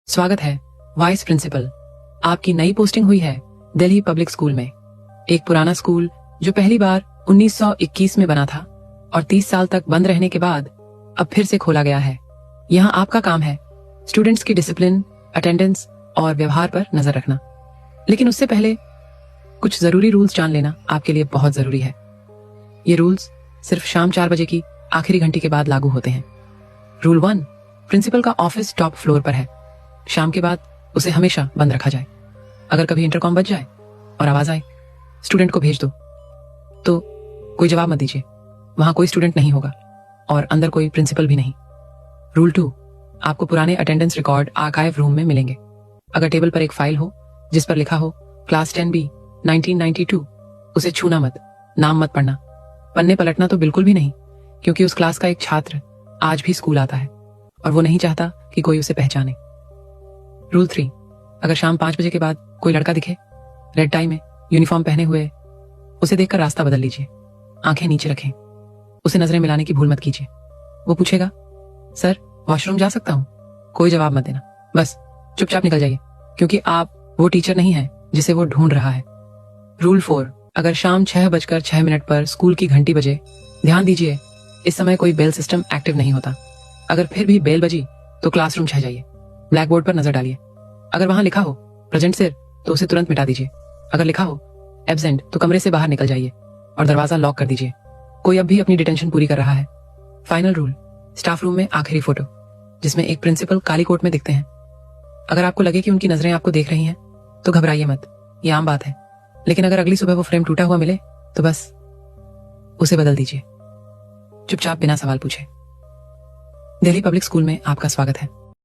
स्वागत है vice principal. आपकी नई पोस्टिंग हुई है दिल्ली पब्लिक स्कूल में। एक पुराना स्कूल जो पहली बार 1921 में बना था और 30 साल तक बंद रहने के बाद अब फिर से खोला गया है। यहाँ आपका काम है स्टूडेंट्स की डिसिप्लिन, अटेंडेंस और व्यवहार पर नजर रखना। लेकिन उससे पहले कुछ जरूरी रूल्स जान लेना आपके लिए बहुत जरूरी है। ये रूल्स सिर्फ शाम 4 बजे की आखिरी घंटी के बाद लागू होते हैं। रूल 1, प्रिंसिपल का ऑफिस टॉप फ्लोर पर है। शाम के बाद उसे हमेशा बंद रखा जाए। अगर कभी इंटरकॉम बज जाए और आवाज आए स्टूडेंट को भेज दो, तो कोई जवाब मत दीजिए। वहां कोई स्टूडेंट नहीं होगा और अंदर कोई प्रिंसिपल भी नहीं। रूल 2, आपको पुराने अटेंडेंस रिकॉर्ड आर्काइव रूम में मिलेंगे। अगर टेबल पर एक फाइल हो जिस पर लिखा हो क्लास 10B 1992, उसे छूना मत, नाम मत पढ़ना, पन्ने पलटना तो बिल्कुल भी नहीं, क्योंकि उस क्लास का एक छात्र आज भी स्कूल आता है और वो नहीं चाहता कि कोई उसे पहचाने। रूल 3, अगर शाम 5 बजे के बाद कोई लड़का दिखे रेड टाई में यूनिफॉर्म पहने हुए, उसे देखकर रास्ता बदल लीजिए। आंखें नीचे रखें, उसे नजरें मिलाने की भूल मत कीजिए। वो पूछेगा सर वॉशरूम जा सकता हूं, कोई जवाब मत देना, बस चुपचाप निकल जाइए, क्योंकि आप वो टीचर नहीं है जिसे वो ढूंढ रहा है। रूल 4, अगर शाम 6:06 पर स्कूल की घंटी बजे, ध्यान दीजिए इस समय कोई बेल सिस्टम एक्टिव नहीं होता। अगर फिर भी बेल बजी तो क्लासरूम छह जाइए, ब्लैक बोर्ड पर नजर डालिए। अगर वहां लिखा हो प्रेजेंट सर तो उसे तुरंत मिटा दीजिए। अगर लिखा हो एब्सेंट तो कमरे से बाहर निकल जाइए और दरवाजा लॉक कर दीजिए। कोई अब भी अपनी डिटेंशन पूरी कर रहा है। फाइनल रूल, स्टाफ रूम में आखिरी फोटो जिसमें एक प्रिंसिपल काली कोट में दिखते हैं। अगर आपको लगे कि उनकी नजरें आपको देख रही हैं तो घबराइए मत, ये आम बात है। लेकिन अगर अगली सुबह वो फ्रेम टूटा हुआ मिले तो बस उसे बदल दीजिए, चुपचाप बिना सवाल पूछे। दिल्ली पब्लिक स्कूल में आपका स्वागत है।